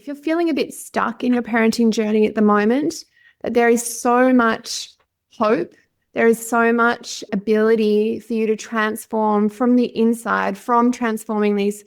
if you're feeling a bit stuck in your parenting journey at the moment, that there is so much hope, there is so much ability for you to transform from the inside, from transforming these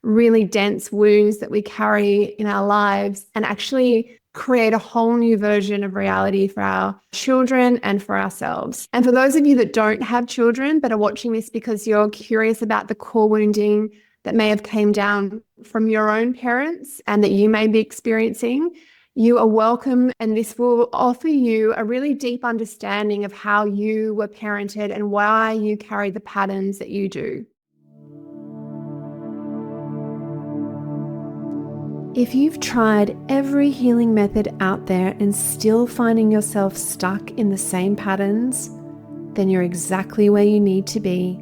really dense wounds that we carry in our lives and actually create a whole new version of reality for our children and for ourselves. And for those of you that don't have children but are watching this because you're curious about the core wounding that may have came down from your own parents and that you may be experiencing, you are welcome, and this will offer you a really deep understanding of how you were parented and why you carry the patterns that you do. If you've tried every healing method out there and still finding yourself stuck in the same patterns, then you're exactly where you need to be.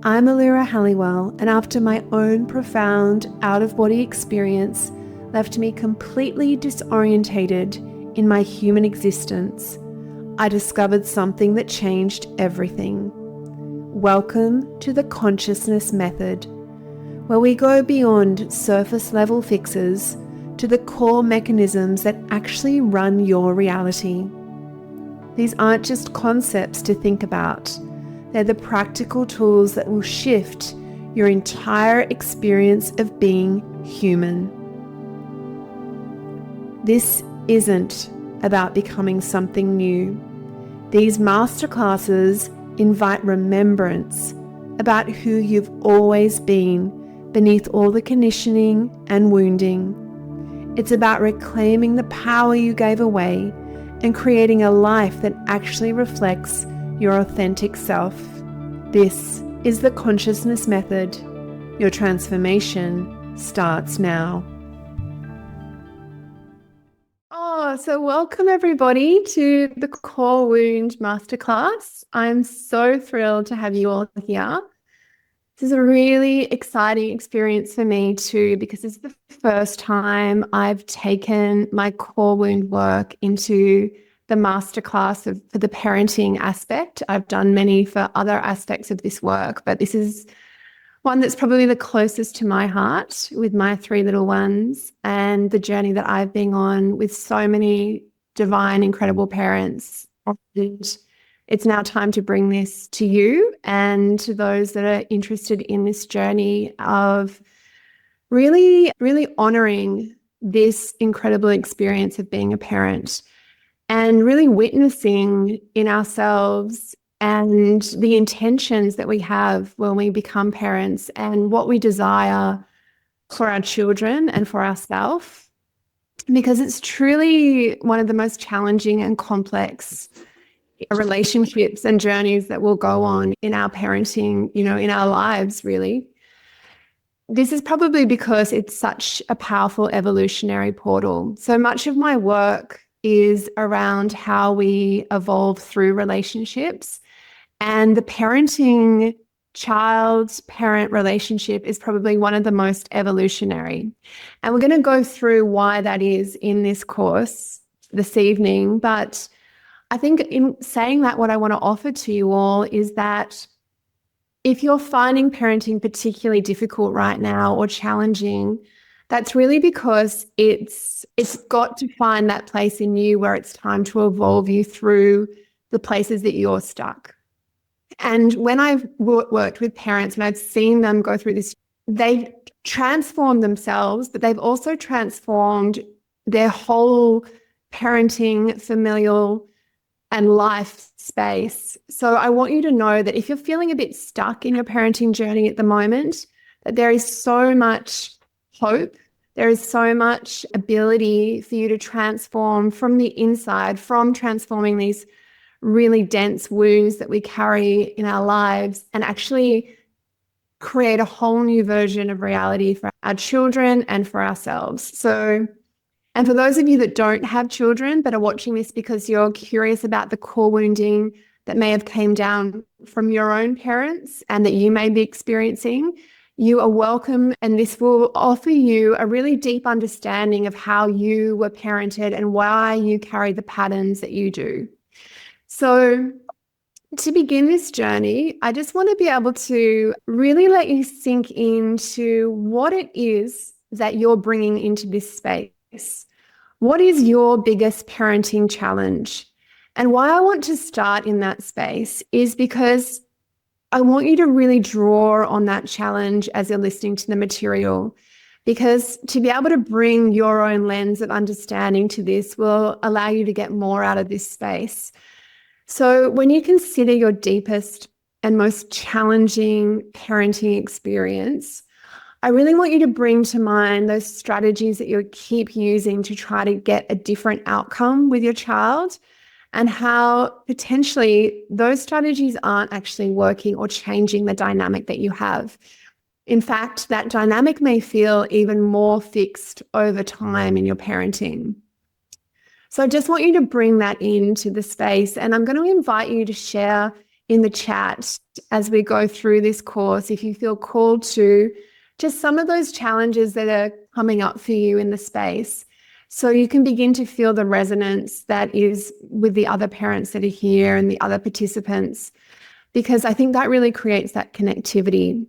I'm Allura, and after my own profound out-of-body experience left me completely disorientated in my human existence, I discovered something that changed everything. Welcome to the Consciousness Method, where we go beyond surface level fixes to the core mechanisms that actually run your reality. These aren't just concepts to think about. They're the practical tools that will shift your entire experience of being human. This isn't about becoming something new. These masterclasses invite remembrance about who you've always been beneath all the conditioning and wounding. It's about reclaiming the power you gave away and creating a life that actually reflects your authentic self. This is the Consciousness Method. Your transformation starts now. So welcome everybody to the Core Wound Masterclass. I'm so thrilled to have you all here. This is a really exciting experience for me too, because it's the first time I've taken my core wound work into the masterclass for the parenting aspect. I've done many for other aspects of this work, but this is one that's probably the closest to my heart with my 3 little ones and the journey that I've been on with so many divine, incredible parents. And it's now time to bring this to you and to those that are interested in this journey of really, really honoring this incredible experience of being a parent and really witnessing in ourselves and the intentions that we have when we become parents and what we desire for our children and for ourselves, because it's truly one of the most challenging and complex relationships and journeys that will go on in our parenting, in our lives, really. This is probably because it's such a powerful evolutionary portal. So much of my work is around how we evolve through relationships. And the parenting child-parent relationship is probably one of the most evolutionary. And we're going to go through why that is in this course this evening. But I think in saying that, what I want to offer to you all is that if you're finding parenting particularly difficult right now or challenging, that's really because it's got to find that place in you where it's time to evolve you through the places that you're stuck. And when I've worked with parents and I've seen them go through this, they've transformed themselves, but they've also transformed their whole parenting, familial, and life space. So I want you to know that if you're feeling a bit stuck in your parenting journey at the moment, that there is so much hope, there is so much ability for you to transform from the inside, from transforming these really dense wounds that we carry in our lives and actually create a whole new version of reality for our children and for ourselves. So, and for those of you that don't have children but are watching this because you're curious about the core wounding that may have came down from your own parents and that you may be experiencing, you are welcome, and this will offer you a really deep understanding of how you were parented and why you carry the patterns that you do. So to begin this journey, I just want to be able to really let you sink into what it is that you're bringing into this space. What is your biggest parenting challenge? And why I want to start in that space is because I want you to really draw on that challenge as you're listening to the material, because to be able to bring your own lens of understanding to this will allow you to get more out of this space. So when you consider your deepest and most challenging parenting experience, I really want you to bring to mind those strategies that you keep using to try to get a different outcome with your child, and how potentially those strategies aren't actually working or changing the dynamic that you have. In fact, that dynamic may feel even more fixed over time in your parenting. So I just want you to bring that into the space, and I'm going to invite you to share in the chat as we go through this course, if you feel called to, just some of those challenges that are coming up for you in the space. So you can begin to feel the resonance that is with the other parents that are here and the other participants, because I think that really creates that connectivity.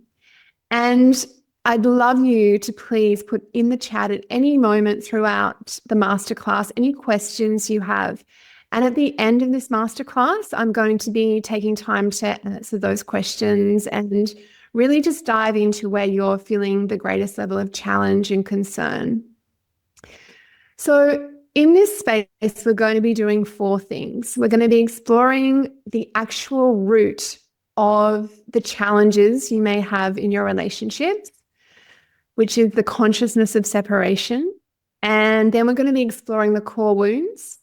And I'd love you to please put in the chat at any moment throughout the masterclass any questions you have. And at the end of this masterclass, I'm going to be taking time to answer those questions and really just dive into where you're feeling the greatest level of challenge and concern. So in this space, we're going to be doing 4 things. We're going to be exploring the actual root of the challenges you may have in your relationships, which is the consciousness of separation. And then we're going to be exploring the core wounds.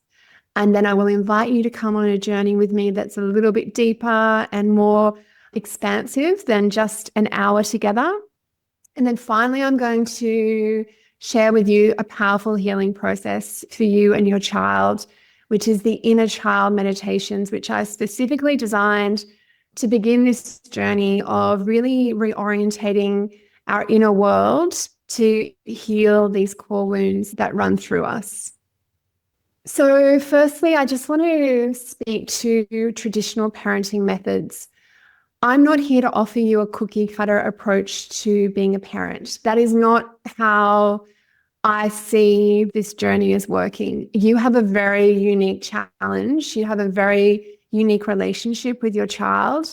And then I will invite you to come on a journey with me that's a little bit deeper and more expansive than just an hour together. And then finally, I'm going to share with you a powerful healing process for you and your child, which is the inner child meditations, which I specifically designed to begin this journey of really reorientating our inner world to heal these core wounds that run through us. So firstly, I just want to speak to traditional parenting methods. I'm not here to offer you a cookie cutter approach to being a parent. That is not how I see this journey as working. You have a very unique challenge. You have a very unique relationship with your child.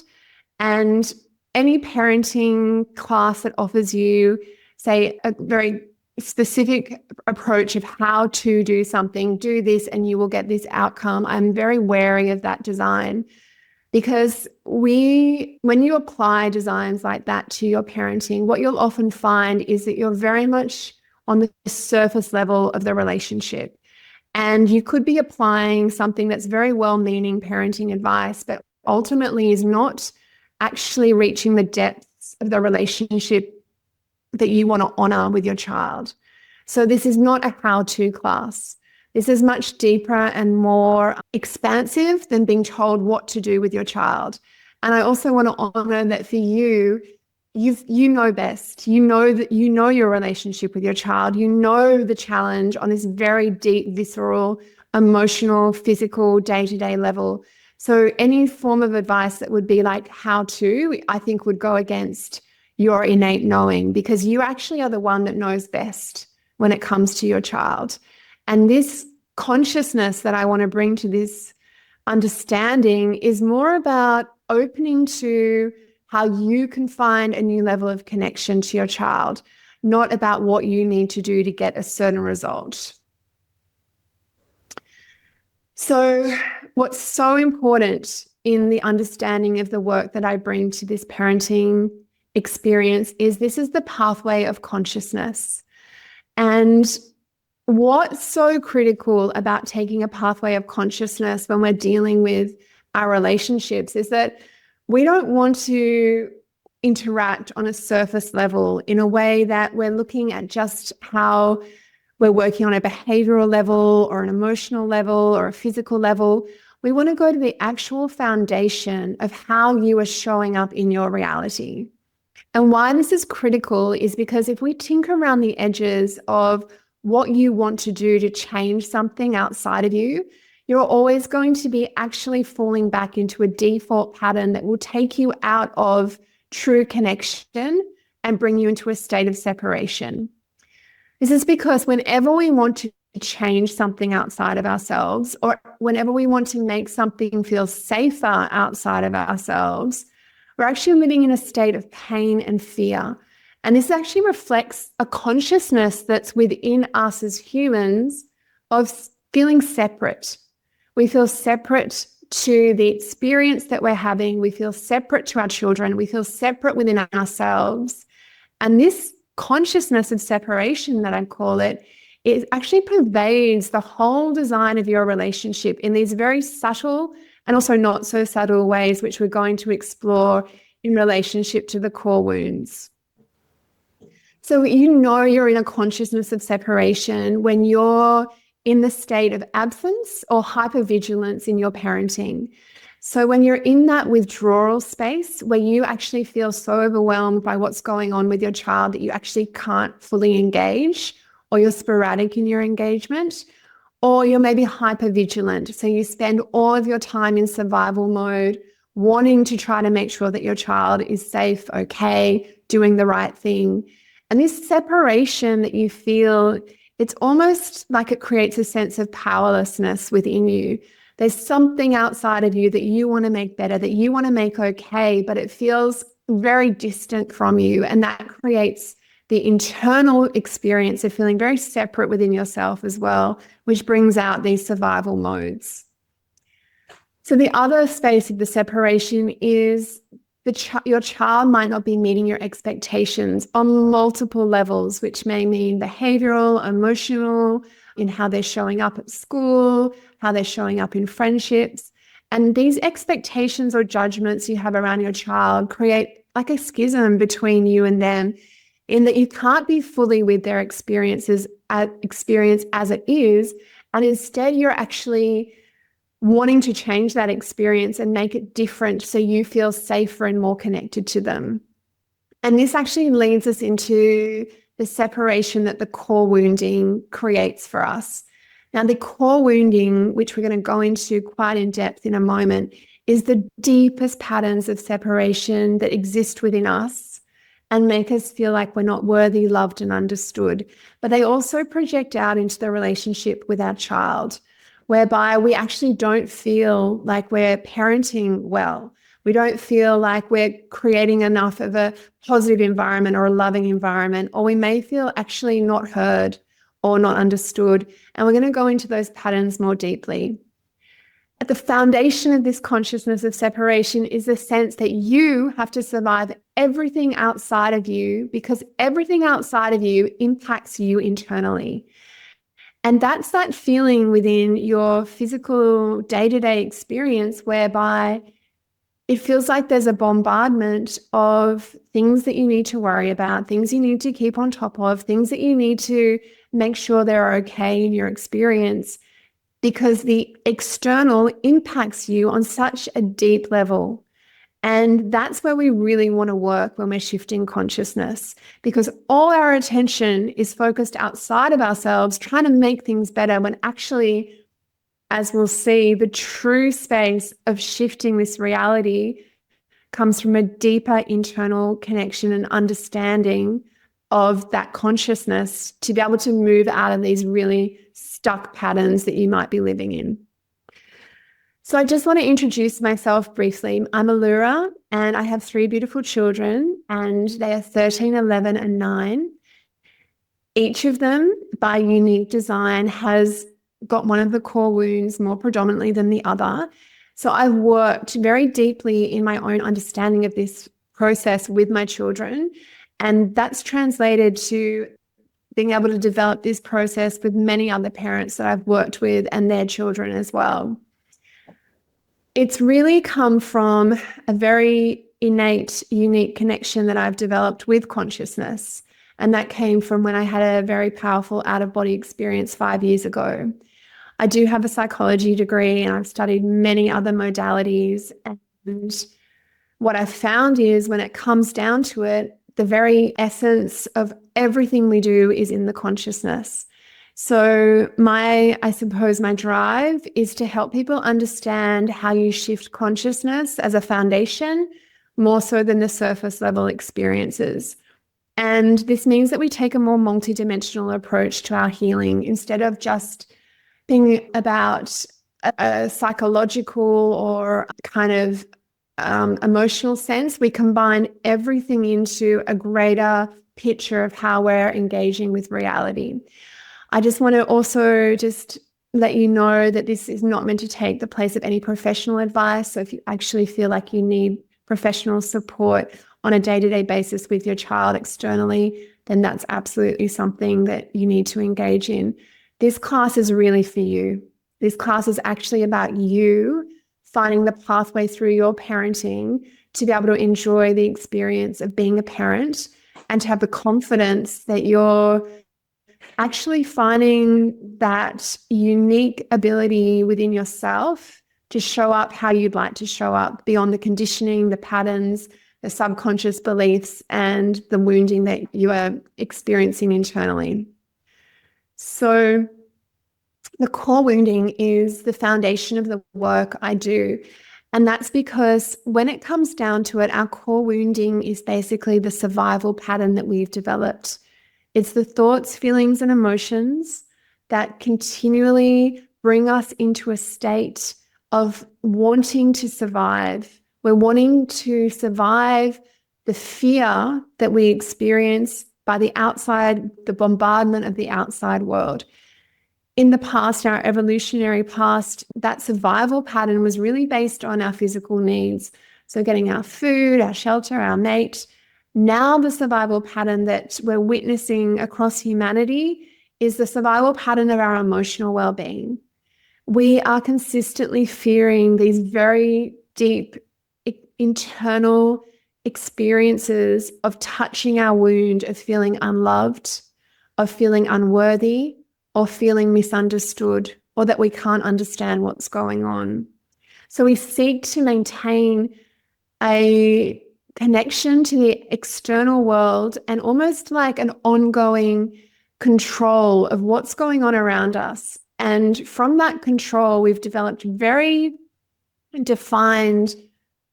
And any parenting class that offers you, say, a very specific approach of how to do something, do this and you will get this outcome, I'm very wary of that design. Because when you apply designs like that to your parenting, what you'll often find is that you're very much on the surface level of the relationship. And you could be applying something that's very well-meaning parenting advice, but ultimately is not actually reaching the depths of the relationship that you want to honor with your child. So this is not a how-to class. This is much deeper and more expansive than being told what to do with your child. And I also want to honor that for you, you know best. You know that you know your relationship with your child. You know the challenge on this very deep, visceral, emotional, physical, day-to-day level. So any form of advice that would be like how to, I think would go against your innate knowing, because you actually are the one that knows best when it comes to your child. And this consciousness that I want to bring to this understanding is more about opening to how you can find a new level of connection to your child, not about what you need to do to get a certain result. So what's so important in the understanding of the work that I bring to this parenting experience is this is the pathway of consciousness. And what's so critical about taking a pathway of consciousness when we're dealing with our relationships is that we don't want to interact on a surface level in a way that we're looking at just how we're working on a behavioral level or an emotional level or a physical level. We want to go to the actual foundation of how you are showing up in your reality. And why this is critical is because if we tinker around the edges of what you want to do to change something outside of you, you're always going to be actually falling back into a default pattern that will take you out of true connection and bring you into a state of separation. This is because whenever we want to change something outside of ourselves, or whenever we want to make something feel safer outside of ourselves, we're actually living in a state of pain and fear. And this actually reflects a consciousness that's within us as humans of feeling separate. We feel separate to the experience that we're having. We feel separate to our children. We feel separate within ourselves. And this consciousness of separation, that I call it, it actually pervades the whole design of your relationship in these very subtle and also not so subtle ways, which we're going to explore in relationship to the core wounds. So you're in a consciousness of separation when you're in the state of absence or hypervigilance in your parenting. So when you're in that withdrawal space where you actually feel so overwhelmed by what's going on with your child that you actually can't fully engage, or you're sporadic in your engagement, or you're maybe hypervigilant. So you spend all of your time in survival mode, wanting to try to make sure that your child is safe, okay, doing the right thing. And this separation that you feel, it's almost like it creates a sense of powerlessness within you. There's something outside of you that you want to make better, that you want to make okay, but it feels very distant from you. And that creates the internal experience of feeling very separate within yourself as well, which brings out these survival modes. So the other space of the separation is your child might not be meeting your expectations on multiple levels, which may mean behavioral, emotional, in how they're showing up at school, how they're showing up in friendships. And these expectations or judgments you have around your child create like a schism between you and them, in that you can't be fully with their experience as it is. And instead, you're actually wanting to change that experience and make it different so you feel safer and more connected to them. And this actually leads us into the separation that the core wounding creates for us. Now, the core wounding, which we're going to go into quite in depth in a moment, is the deepest patterns of separation that exist within us and make us feel like we're not worthy, loved, and understood. But they also project out into the relationship with our child, whereby we actually don't feel like we're parenting well. We don't feel like we're creating enough of a positive environment or a loving environment, or we may feel actually not heard or not understood. And we're going to go into those patterns more deeply. At the foundation of this consciousness of separation is the sense that you have to survive everything outside of you, because everything outside of you impacts you internally. And that's that feeling within your physical day-to-day experience whereby it feels like there's a bombardment of things that you need to worry about, things you need to keep on top of, things that you need to make sure they're okay in your experience, because the external impacts you on such a deep level. And that's where we really want to work when we're shifting consciousness, because all our attention is focused outside of ourselves, trying to make things better, when actually, as we'll see, the true space of shifting this reality comes from a deeper internal connection and understanding of that consciousness to be able to move out of these really stuck patterns that you might be living in. So I just want to introduce myself briefly. I'm Allura, and I have 3 beautiful children, and they are 13, 11, and 9. Each of them, by unique design, has got one of the core wounds more predominantly than the other. So I've worked very deeply in my own understanding of this process with my children, and that's translated to being able to develop this process with many other parents that I've worked with and their children as well. It's really come from a very innate, unique connection that I've developed with consciousness. And that came from when I had a very powerful out-of-body experience 5 years ago. I do have a psychology degree, and I've studied many other modalities. And what I've found is, when it comes down to it, the very essence of everything we do is in the consciousness. So I suppose my drive is to help people understand how you shift consciousness as a foundation, more so than the surface level experiences. And this means that we take a more multidimensional approach to our healing instead of just being about a psychological or kind of emotional sense. We combine everything into a greater picture of how we're engaging with reality. I just want to also just let you know that this is not meant to take the place of any professional advice. So if you actually feel like you need professional support on a day-to-day basis with your child externally, then that's absolutely something that you need to engage in. This class is really for you. This class is actually about you finding the pathway through your parenting to be able to enjoy the experience of being a parent and to have the confidence that you're actually finding that unique ability within yourself to show up how you'd like to show up beyond the conditioning, the patterns, the subconscious beliefs, and the wounding that you are experiencing internally. So the core wounding is the foundation of the work I do. And that's because when it comes down to it, our core wounding is basically the survival pattern that we've developed. It's the thoughts, feelings, and emotions that continually bring us into a state of wanting to survive. We're wanting to survive the fear that we experience by the outside, the bombardment of the outside world. In the past, our evolutionary past, that survival pattern was really based on our physical needs. So getting our food, our shelter, our mate. Now the survival pattern that we're witnessing across humanity is the survival pattern of our emotional well-being. We are consistently fearing these very deep internal experiences of touching our wound, of feeling unloved, of feeling unworthy, or feeling misunderstood, or that we can't understand what's going on. So we seek to maintain a connection to the external world and almost like an ongoing control of what's going on around us. And from that control, we've developed very defined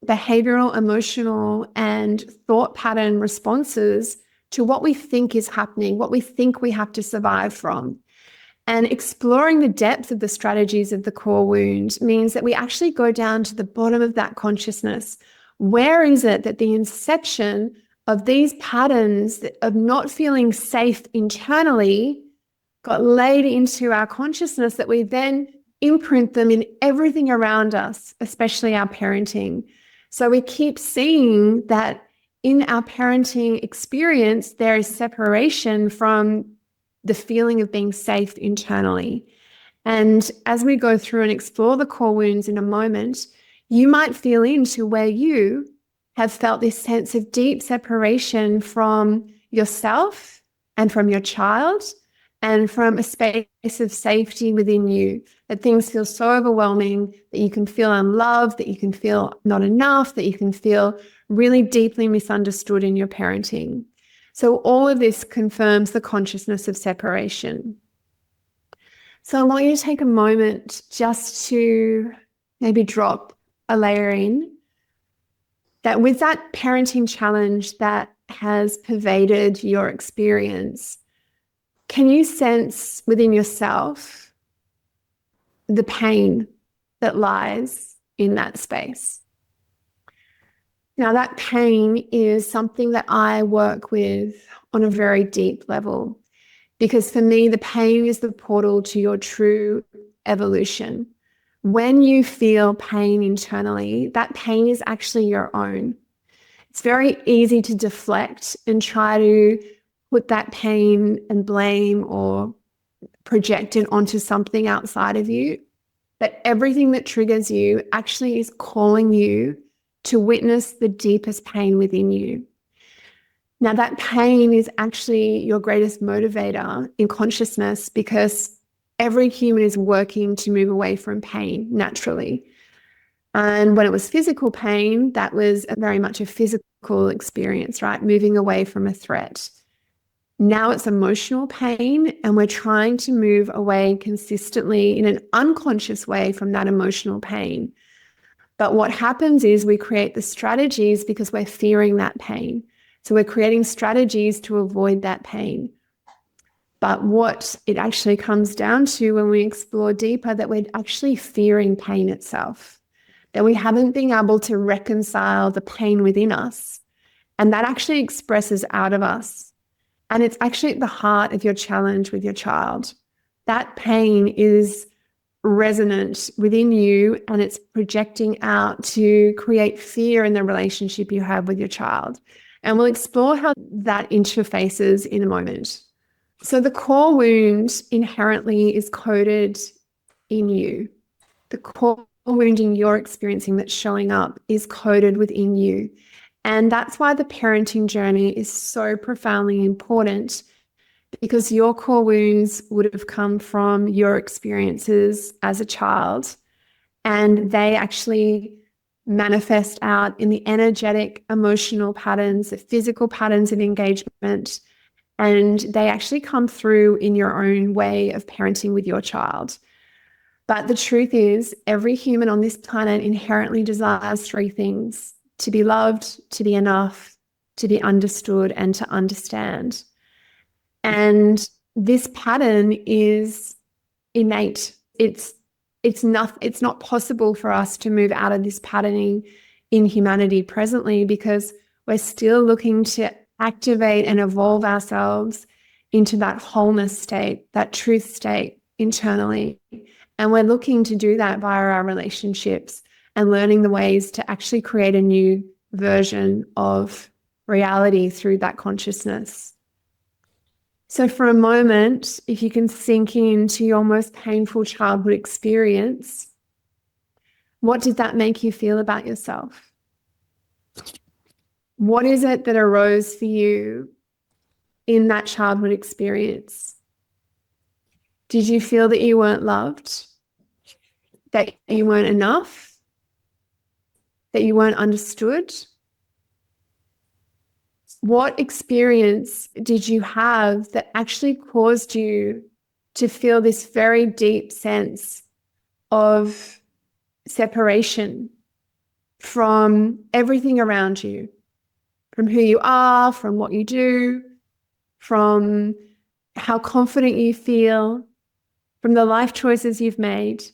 behavioral, emotional, and thought pattern responses to what we think is happening, what we think we have to survive from. And exploring the depth of the strategies of the core wound means that we actually go down to the bottom of that consciousness. Where is it that the inception of these patterns of not feeling safe internally got laid into our consciousness that we then imprint them in everything around us, especially our parenting? So we keep seeing that in our parenting experience, there is separation from the feeling of being safe internally. And as we go through and explore the core wounds in a moment, you might feel into where you have felt this sense of deep separation from yourself and from your child and from a space of safety within you, that things feel so overwhelming that you can feel unloved, that you can feel not enough, that you can feel really deeply misunderstood in your parenting. So all of this confirms the consciousness of separation. So I want you to take a moment just to maybe drop a layer in that with that parenting challenge that has pervaded your experience, can you sense within yourself the pain that lies in that space? Now, that pain is something that I work with on a very deep level, because for me, the pain is the portal to your true evolution. When you feel pain internally, that pain is actually your own. It's very easy to deflect and try to put that pain and blame or project it onto something outside of you. But everything that triggers you actually is calling you to witness the deepest pain within you. Now, that pain is actually your greatest motivator in consciousness, because every human is working to move away from pain naturally. And when it was physical pain, that was very much a physical experience, right? Moving away from a threat. Now it's emotional pain, and we're trying to move away consistently in an unconscious way from that emotional pain. But what happens is we create the strategies because we're fearing that pain. So we're creating strategies to avoid that pain. But what it actually comes down to when we explore deeper, that we're actually fearing pain itself, that we haven't been able to reconcile the pain within us. And that actually expresses out of us. And it's actually at the heart of your challenge with your child. That pain is resonant within you, and it's projecting out to create fear in the relationship you have with your child. And we'll explore how that interfaces in a moment. So the core wound inherently is coded in you. The core wounding you're experiencing that's showing up is coded within you. And that's why the parenting journey is so profoundly important, because your core wounds would have come from your experiences as a child, and they actually manifest out in the energetic, emotional patterns, the physical patterns of engagement, and they actually come through in your own way of parenting with your child. But the truth is, every human on this planet inherently desires three things: to be loved, to be enough, to be understood, and to understand. And this pattern is innate. It's not possible for us to move out of this patterning in humanity presently, because we're still looking to activate and evolve ourselves into that wholeness state, that truth state internally. And we're looking to do that via our relationships and learning the ways to actually create a new version of reality through that consciousness. So for a moment, if you can sink into your most painful childhood experience, what did that make you feel about yourself? What is it that arose for you in that childhood experience? Did you feel that you weren't loved? That you weren't enough? That you weren't understood? What experience did you have that actually caused you to feel this very deep sense of separation from everything around you, from who you are, from what you do, from how confident you feel, from the life choices you've made?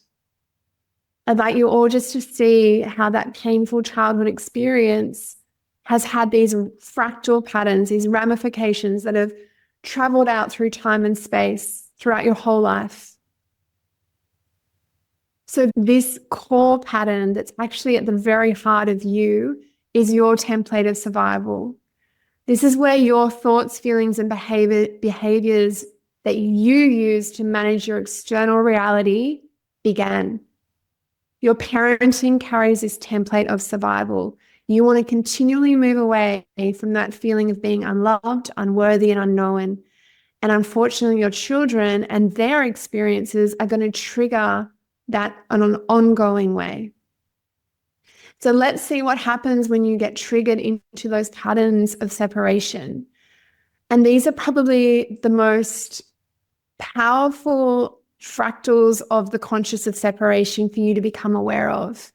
I'd like you all just to see how that painful childhood experience has had these fractal patterns, these ramifications that have traveled out through time and space throughout your whole life. So this core pattern that's actually at the very heart of you is your template of survival. This is where your thoughts, feelings, and behaviors that you use to manage your external reality began. Your parenting carries this template of survival. You want to continually move away from that feeling of being unloved, unworthy, and unknown. And unfortunately, your children and their experiences are going to trigger that in an ongoing way. So let's see what happens when you get triggered into those patterns of separation. And these are probably the most powerful fractals of the conscious of separation for you to become aware of.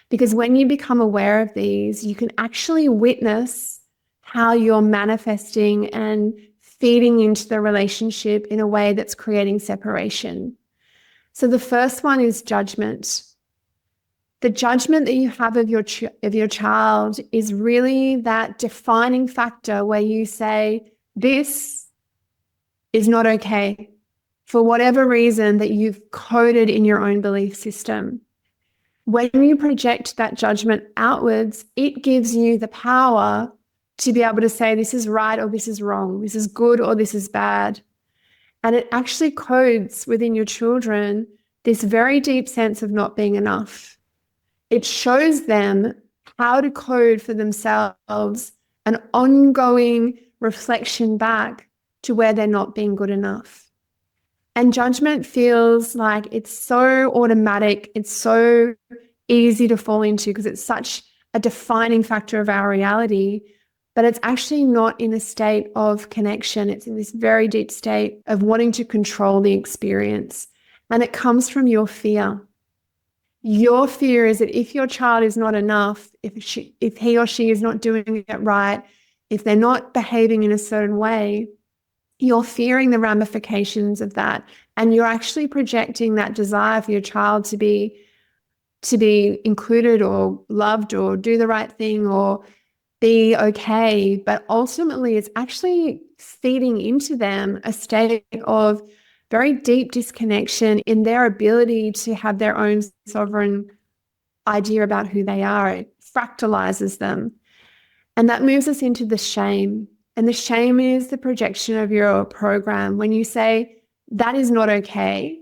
Because when you become aware of these, you can actually witness how you're manifesting and feeding into the relationship in a way that's creating separation. So the first one is judgment. The judgment that you have of your child is really that defining factor where you say, this is not okay, for whatever reason that you've coded in your own belief system. When you project that judgment outwards, it gives you the power to be able to say, this is right or this is wrong, this is good or this is bad. And it actually codes within your children this very deep sense of not being enough. It shows them how to code for themselves an ongoing reflection back to where they're not being good enough. And judgment feels like it's so automatic, it's so easy to fall into because it's such a defining factor of our reality, but it's actually not in a state of connection. It's in this very deep state of wanting to control the experience. And it comes from your fear. Your fear is that if your child is not enough, if he or she is not doing it right, if they're not behaving in a certain way, you're fearing the ramifications of that. And you're actually projecting that desire for your child to be included or loved or do the right thing or be okay. But ultimately, it's actually feeding into them a state of very deep disconnection in their ability to have their own sovereign idea about who they are. It fractalizes them. And that moves us into the shame. And the shame is the projection of your program. When you say, that is not okay,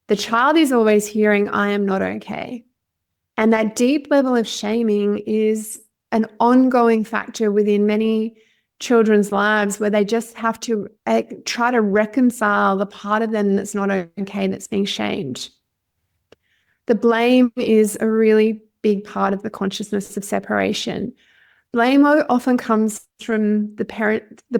the child is always hearing, I am not okay. And that deep level of shaming is an ongoing factor within many children's lives where they just have to try to reconcile the part of them that's not okay, that's being shamed. The blame is a really big part of the consciousness of separation. Blame often comes from the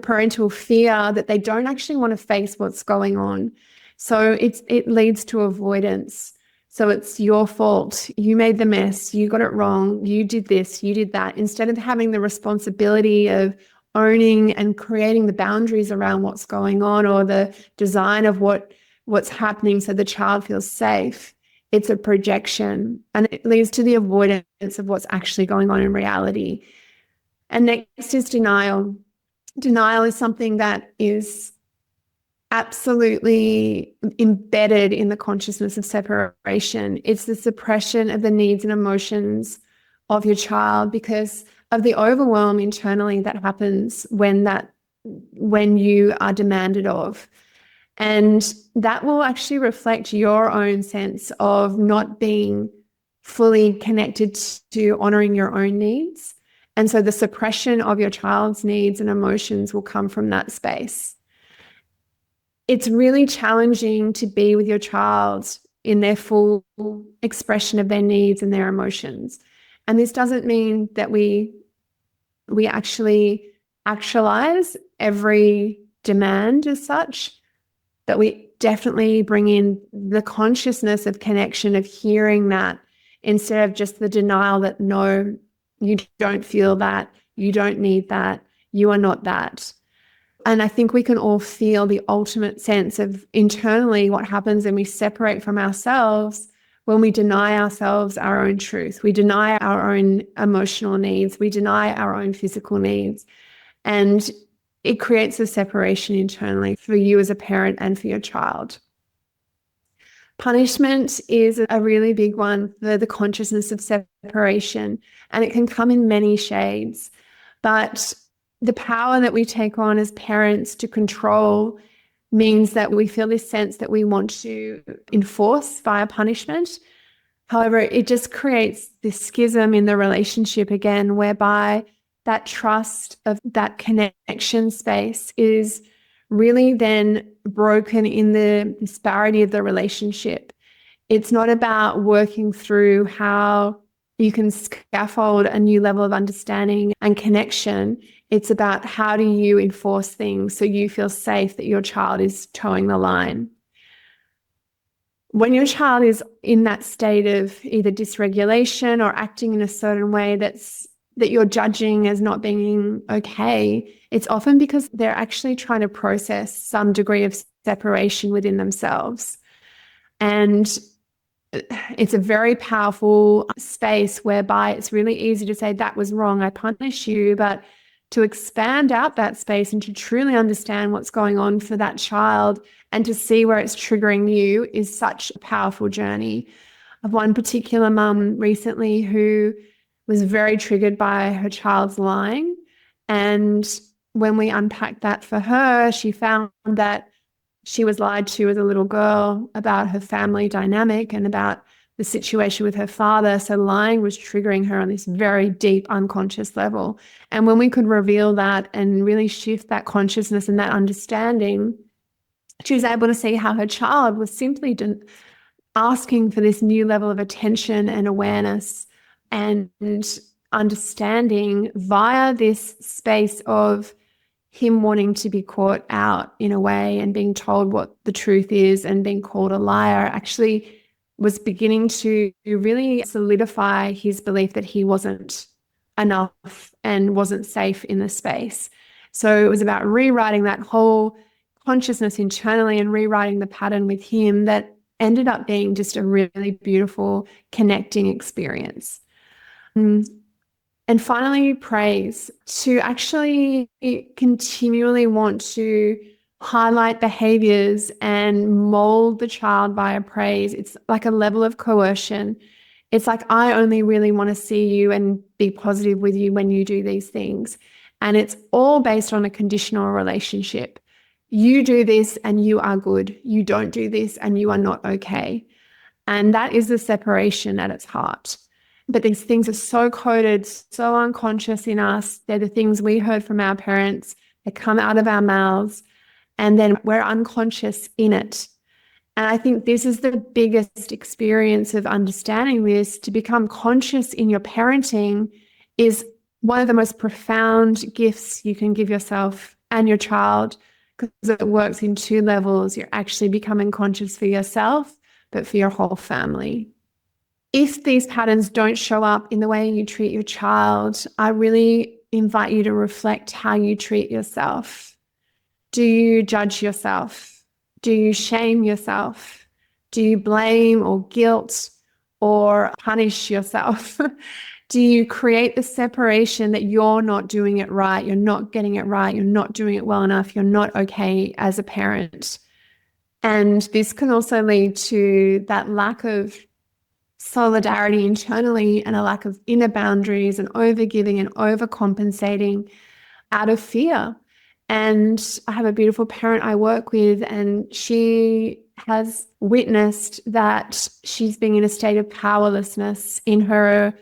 parental fear that they don't actually want to face what's going on. So it leads to avoidance. So it's your fault. You made the mess. You got it wrong. You did this. You did that. Instead of having the responsibility of owning and creating the boundaries around what's going on or the design of what's happening so the child feels safe, it's a projection, and it leads to the avoidance of what's actually going on in reality. And next is denial. Denial is something that is absolutely embedded in the consciousness of separation. It's the suppression of the needs and emotions of your child because of the overwhelm internally that happens when you are demanded of. And that will actually reflect your own sense of not being fully connected to honoring your own needs. And so the suppression of your child's needs and emotions will come from that space. It's really challenging to be with your child in their full expression of their needs and their emotions. And this doesn't mean that we actually actualize every demand as such, but we definitely bring in the consciousness of connection, of hearing that instead of just the denial that no, you don't feel that, you don't need that, you are not that. And I think we can all feel the ultimate sense of internally what happens when we separate from ourselves, when we deny ourselves our own truth. We deny our own emotional needs. We deny our own physical needs. And it creates a separation internally for you as a parent and for your child. Punishment is a really big one for the consciousness of separation, and it can come in many shades. But the power that we take on as parents to control means that we feel this sense that we want to enforce via punishment. However, it just creates this schism in the relationship again, whereby that trust of that connection space is really then broken in the disparity of the relationship. It's not about working through how you can scaffold a new level of understanding and connection. It's about how do you enforce things so you feel safe that your child is towing the line. When your child is in that state of either dysregulation or acting in a certain way that you're judging as not being okay, it's often because they're actually trying to process some degree of separation within themselves. And it's a very powerful space whereby it's really easy to say, that was wrong, I punish you. But to expand out that space and to truly understand what's going on for that child and to see where it's triggering you is such a powerful journey. Of one particular mum recently who was very triggered by her child's lying. And when we unpacked that for her, she found that she was lied to as a little girl about her family dynamic and about the situation with her father. So lying was triggering her on this very deep unconscious level. And when we could reveal that and really shift that consciousness and that understanding, she was able to see how her child was simply asking for this new level of attention and awareness and understanding via this space of him wanting to be caught out in a way and being told what the truth is and being called a liar actually was beginning to really solidify his belief that he wasn't enough and wasn't safe in the space. So it was about rewriting that whole consciousness internally and rewriting the pattern with him that ended up being just a really beautiful connecting experience. And finally, praise, to actually continually want to highlight behaviors and mold the child via praise. It's like a level of coercion. It's like, I only really want to see you and be positive with you when you do these things. And it's all based on a conditional relationship. You do this and you are good. You don't do this and you are not okay. And that is the separation at its heart. But these things are so coded, so unconscious in us. They're the things we heard from our parents. They come out of our mouths, and then we're unconscious in it. And I think this is the biggest experience of understanding this. To become conscious in your parenting is one of the most profound gifts you can give yourself and your child, because it works in two levels. You're actually becoming conscious for yourself, but for your whole family. If these patterns don't show up in the way you treat your child, I really invite you to reflect how you treat yourself. Do you judge yourself? Do you shame yourself? Do you blame or guilt or punish yourself? Do you create the separation that you're not doing it right, you're not getting it right, you're not doing it well enough, you're not okay as a parent? And this can also lead to that lack of solidarity internally and a lack of inner boundaries and overgiving and overcompensating out of fear. And I have a beautiful parent I work with, and she has witnessed that she's being in a state of powerlessness in her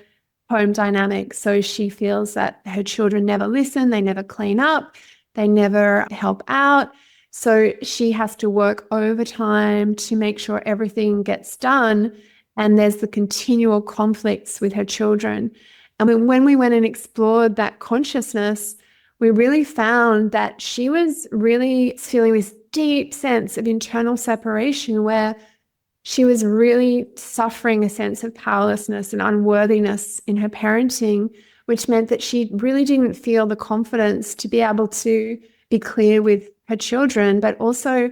home dynamic. So she feels that her children never listen, they never clean up, they never help out. So she has to work overtime to make sure everything gets done. And there's the continual conflicts with her children. And when we went and explored that consciousness, we really found that she was really feeling this deep sense of internal separation, where she was really suffering a sense of powerlessness and unworthiness in her parenting, which meant that she really didn't feel the confidence to be able to be clear with her children. But also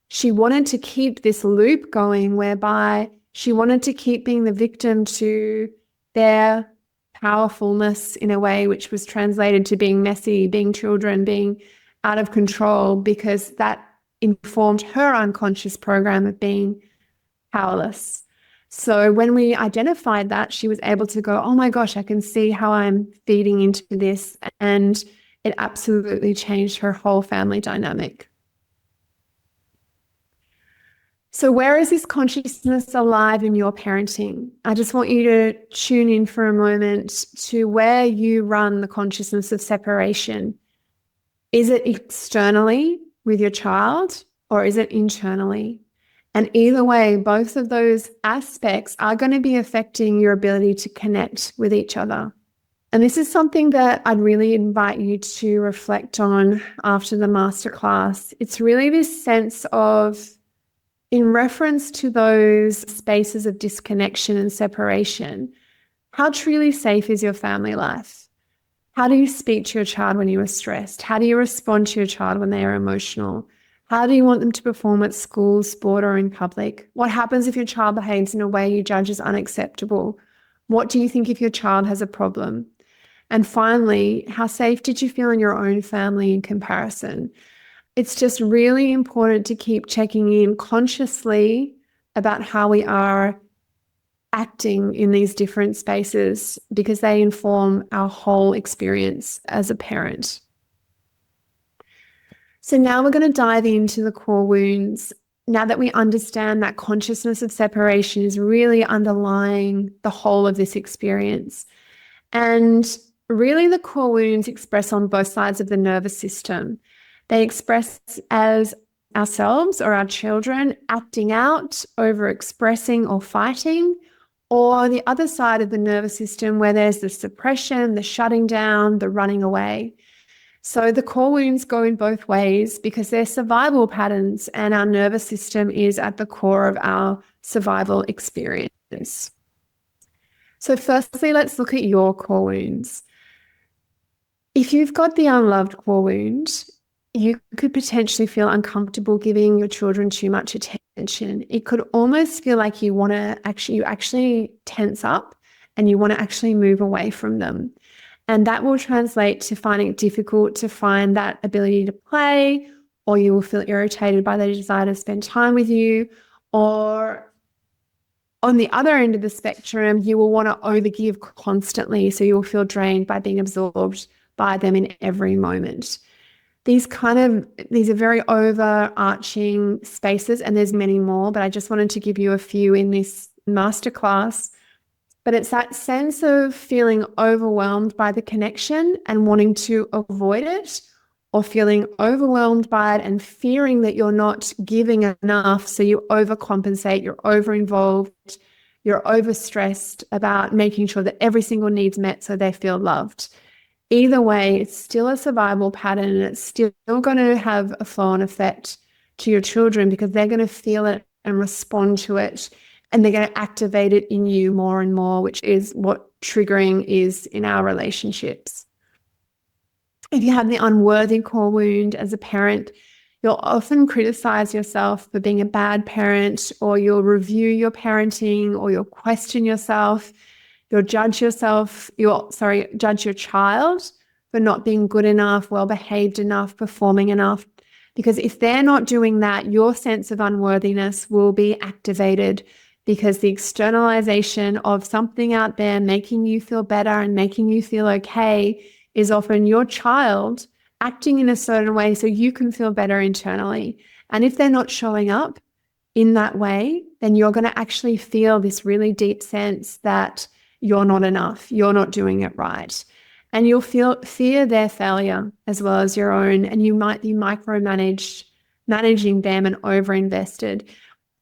she wanted to keep this loop going whereby she wanted to keep being the victim to their powerfulness in a way, which was translated to being messy, being children, being out of control, because that informed her unconscious program of being powerless. So when we identified that, she was able to go, oh my gosh, I can see how I'm feeding into this. And it absolutely changed her whole family dynamic. So where is this consciousness alive in your parenting? I just want you to tune in for a moment to where you run the consciousness of separation. Is it externally with your child, or is it internally? And either way, both of those aspects are going to be affecting your ability to connect with each other. And this is something that I'd really invite you to reflect on after the masterclass. It's really this sense of, in reference to those spaces of disconnection and separation, how truly safe is your family life? How do you speak to your child when you are stressed? How do you respond to your child when they are emotional? How do you want them to perform at school, sport, or in public? What happens if your child behaves in a way you judge as unacceptable? What do you think if your child has a problem? And finally, how safe did you feel in your own family in comparison? It's just really important to keep checking in consciously about how we are acting in these different spaces, because they inform our whole experience as a parent. So now we're going to dive into the core wounds. Now that we understand that consciousness of separation is really underlying the whole of this experience. And really the core wounds express on both sides of the nervous system. They express as ourselves or our children acting out, over-expressing or fighting, or the other side of the nervous system where there's the suppression, the shutting down, the running away. So the core wounds go in both ways because they're survival patterns, and our nervous system is at the core of our survival experience. So firstly, let's look at your core wounds. If you've got the unloved core wound, you could potentially feel uncomfortable giving your children too much attention. It could almost feel like you actually tense up and you want to actually move away from them. And that will translate to finding it difficult to find that ability to play, or you will feel irritated by the desire to spend time with you, or on the other end of the spectrum, you will want to overgive constantly. So you will feel drained by being absorbed by them in every moment. These are very overarching spaces, and there's many more, but I just wanted to give you a few in this masterclass. But it's that sense of feeling overwhelmed by the connection and wanting to avoid it, or feeling overwhelmed by it and fearing that you're not giving enough. So you overcompensate, you're over-involved, you're overstressed about making sure that every single need's met so they feel loved. Either way, it's still a survival pattern, and it's still going to have a flow-on effect to your children because they're going to feel it and respond to it, and they're going to activate it in you more and more, which is what triggering is in our relationships. If you have the unworthy core wound as a parent, you'll often criticize yourself for being a bad parent, or you'll review your parenting, or you'll question yourself. You'll judge your child for not being good enough, well-behaved enough, performing enough. Because if they're not doing that, your sense of unworthiness will be activated, because the externalization of something out there making you feel better and making you feel okay is often your child acting in a certain way so you can feel better internally. And if they're not showing up in that way, then you're going to actually feel this really deep sense that you're not enough, you're not doing it right. And you'll fear their failure as well as your own, and you might be managing them and overinvested,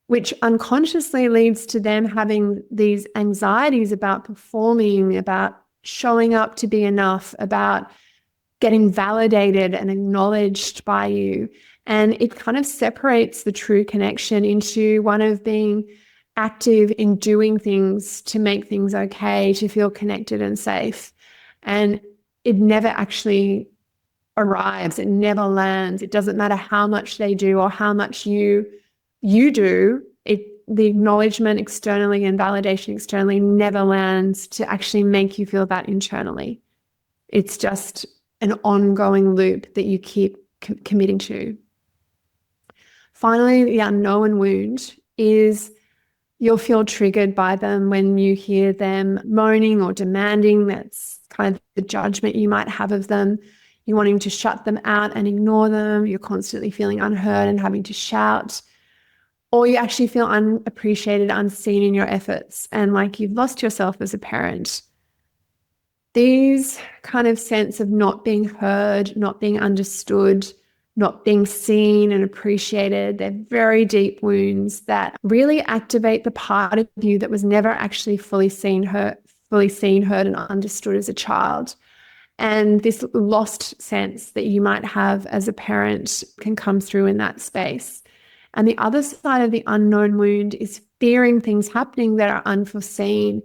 which unconsciously leads to them having these anxieties about performing, about showing up to be enough, about getting validated and acknowledged by you. And it kind of separates the true connection into one of being active in doing things to make things okay, to feel connected and safe. And it never actually arrives. It never lands. It doesn't matter how much they do or how much you do. The acknowledgement externally and validation externally never lands to actually make you feel that internally. It's just an ongoing loop that you keep committing to. Finally, the unknown wound is you'll feel triggered by them when you hear them moaning or demanding. That's kind of the judgment you might have of them. You're wanting to shut them out and ignore them. You're constantly feeling unheard and having to shout. Or you actually feel unappreciated, unseen in your efforts, and like you've lost yourself as a parent. These kind of sense of not being heard, not being understood, not being seen and appreciated, they're very deep wounds that really activate the part of you that was never actually fully seen, heard, and understood as a child. And this lost sense that you might have as a parent can come through in that space. And the other side of the unknown wound is fearing things happening that are unforeseen.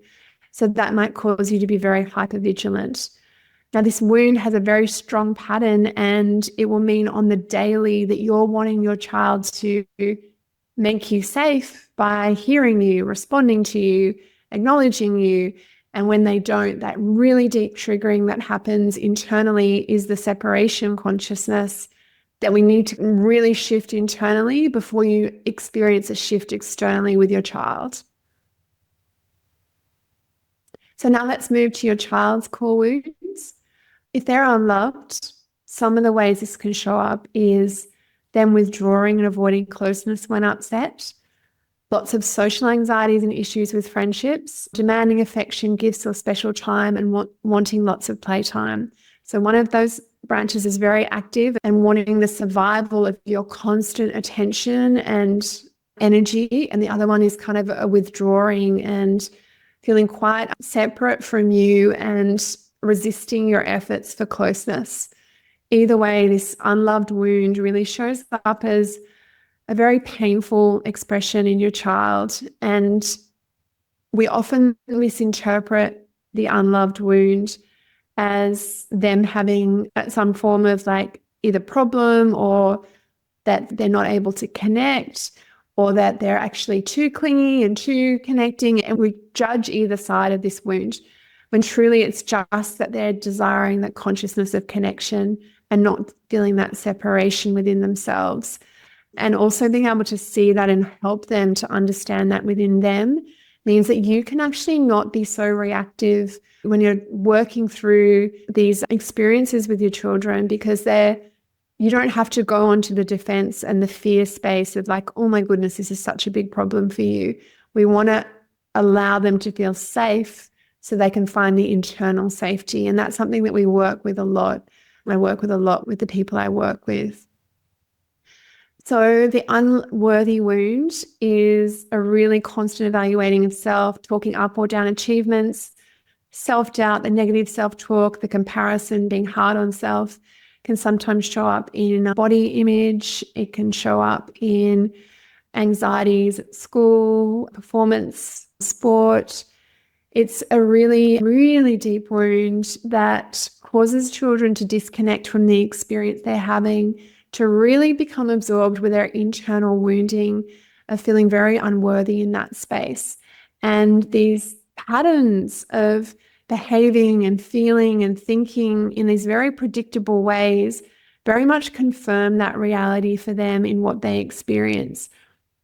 So that might cause you to be very hypervigilant. Now, this wound has a very strong pattern, and it will mean on the daily that you're wanting your child to make you safe by hearing you, responding to you, acknowledging you. And when they don't, that really deep triggering that happens internally is the separation consciousness that we need to really shift internally before you experience a shift externally with your child. So now let's move to your child's core wounds. If they're unloved, some of the ways this can show up is them withdrawing and avoiding closeness when upset, lots of social anxieties and issues with friendships, demanding affection, gifts or special time, and wanting lots of playtime. So one of those branches is very active and wanting the survival of your constant attention and energy. And the other one is kind of a withdrawing and feeling quite separate from you and resisting your efforts for closeness. Either way, this unloved wound really shows up as a very painful expression in your child. And we often misinterpret the unloved wound as them having some form of like either problem, or that they're not able to connect, or that they're actually too clingy and too connecting. And we judge either side of this wound, when truly it's just that they're desiring that consciousness of connection and not feeling that separation within themselves. And also being able to see that and help them to understand that within them means that you can actually not be so reactive when you're working through these experiences with your children, because you don't have to go onto the defense and the fear space of like, oh my goodness, this is such a big problem for you. We want to allow them to feel safe so they can find the internal safety. And that's something that we work with a lot. I work with a lot with the people I work with. So the unworthy wound is a really constant evaluating of self, talking up or down achievements, self-doubt, the negative self-talk, the comparison, being hard on self, can sometimes show up in body image. It can show up in anxieties at school, performance, sport. It's a really, really deep wound that causes children to disconnect from the experience they're having, to really become absorbed with their internal wounding of feeling very unworthy in that space. And these patterns of behaving and feeling and thinking in these very predictable ways very much confirm that reality for them in what they experience.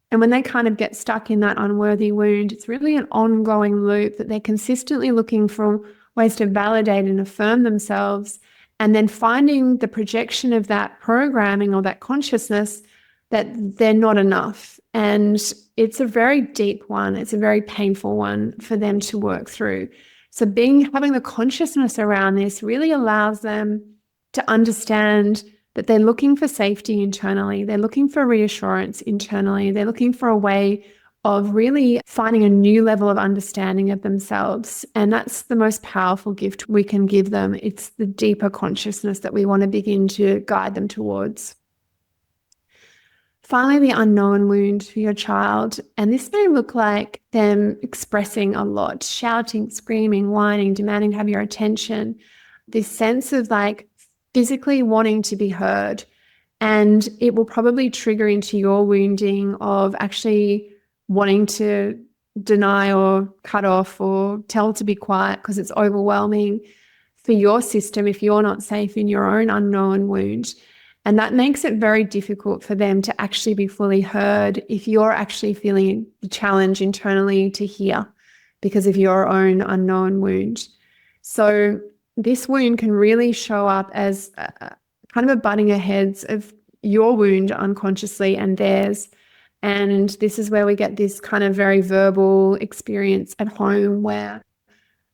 And when they kind of get stuck in that unworthy wound, it's really an ongoing loop that they're consistently looking for ways to validate and affirm themselves, and then finding the projection of that programming or that consciousness that they're not enough. And it's a very deep one. It's a very painful one for them to work through. So having the consciousness around this really allows them to understand that they're looking for safety internally. They're looking for reassurance internally. They're looking for a way of really finding a new level of understanding of themselves. And that's the most powerful gift we can give them. It's the deeper consciousness that we want to begin to guide them towards. Finally, the unknown wound for your child. And this may look like them expressing a lot, shouting, screaming, whining, demanding to have your attention. This sense of like physically wanting to be heard. And it will probably trigger into your wounding of actually wanting to deny or cut off or tell to be quiet because it's overwhelming for your system if you're not safe in your own unknown wound. And that makes it very difficult for them to actually be fully heard if you're actually feeling the challenge internally to hear because of your own unknown wound. So this wound can really show up as kind of a butting of heads of your wound unconsciously and theirs. And this is where we get this kind of very verbal experience at home where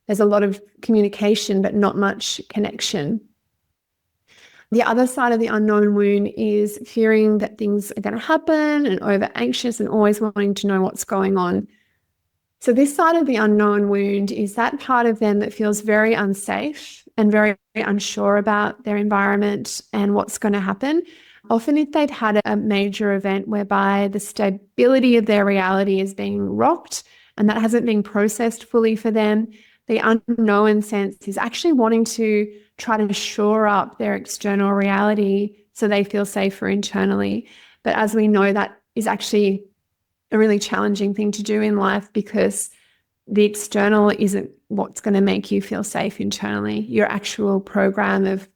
there's a lot of communication but not much connection. The other side of the unknown wound is fearing that things are going to happen and over anxious and always wanting to know what's going on. So this side of the unknown wound is that part of them that feels very unsafe and very unsure about their environment and what's going to happen. Often if they've had a major event whereby the stability of their reality is being rocked and that hasn't been processed fully for them, the unknown sense is actually wanting to try to shore up their external reality so they feel safer internally. But as we know, that is actually a really challenging thing to do in life because the external isn't what's going to make you feel safe internally. Your actual program of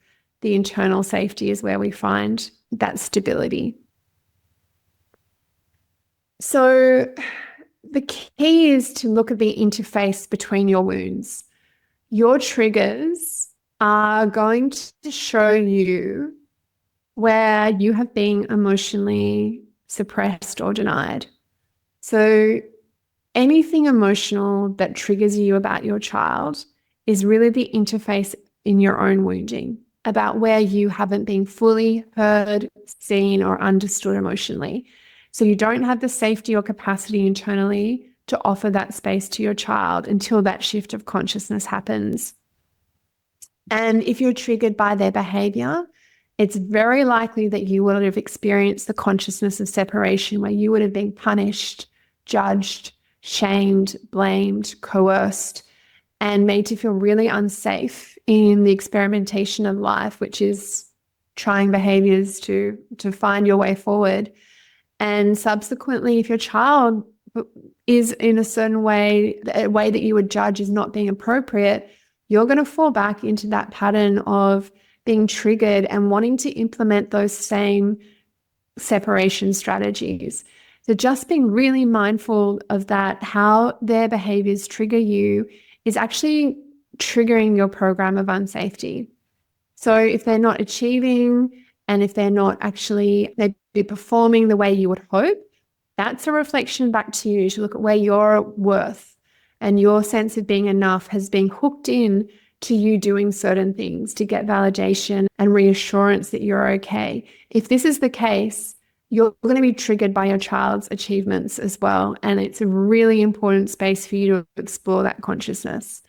the internal safety is where we find that stability. So the key is to look at the interface between your wounds. Your triggers are going to show you where you have been emotionally suppressed or denied. So anything emotional that triggers you about your child is really the interface in your own wounding about where you haven't been fully heard, seen, or understood emotionally. So you don't have the safety or capacity internally to offer that space to your child until that shift of consciousness happens. And if you're triggered by their behavior, it's very likely that you would have experienced the consciousness of separation where you would have been punished, judged, shamed, blamed, coerced. and made to feel really unsafe in the experimentation of life, which is trying behaviors to find your way forward. And subsequently, if your child is in a certain way, a way that you would judge as not being appropriate, you're going to fall back into that pattern of being triggered and wanting to implement those same separation strategies. So just being really mindful of that, how their behaviors trigger you is actually triggering your program of unsafety. So if they're not achieving and if they're not actually maybe performing the way you would hope, that's a reflection back to you to look at where your worth and your sense of being enough has been hooked in to you doing certain things to get validation and reassurance that you're okay. If this is the case, you're going to be triggered by your child's achievements as well. And it's a really important space for you to explore that consciousness.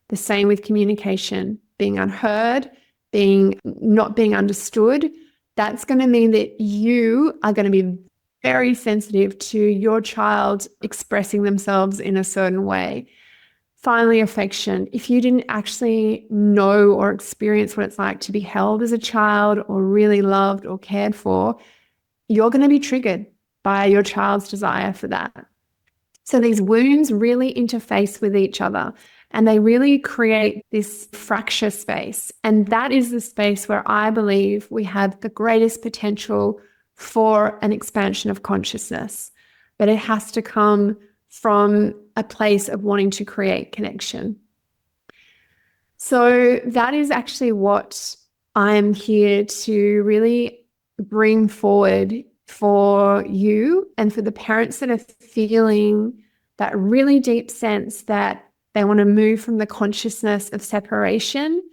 The same with communication, being unheard, not being understood. That's going to mean that you are going to be very sensitive to your child expressing themselves in a certain way. Finally, affection. If you didn't actually know or experience what it's like to be held as a child or really loved or cared for, you're going to be triggered by your child's desire for that. So these wounds really interface with each other and they really create this fracture space. And that is the space where I believe we have the greatest potential for an expansion of consciousness. But it has to come from a place of wanting to create connection. So that is actually what I'm here to really bring forward for you and for the parents that are feeling that really deep sense that they want to move from the consciousness of separation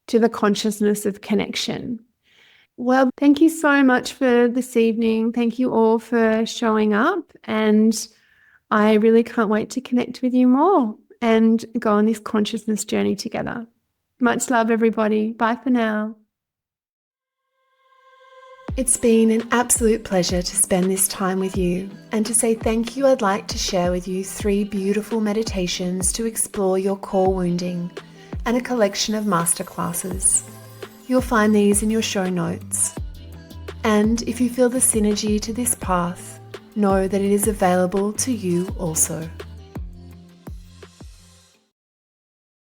to the consciousness of connection. Well, thank you so much for this evening. Thank you all for showing up, and I really can't wait to connect with you more and go on this consciousness journey together. Much love, everybody. Bye for now. It's been an absolute pleasure to spend this time with you, and to say thank you, I'd like to share with you 3 beautiful meditations to explore your core wounding and a collection of masterclasses. You'll find these in your show notes. And if you feel the synergy to this path, know that it is available to you also.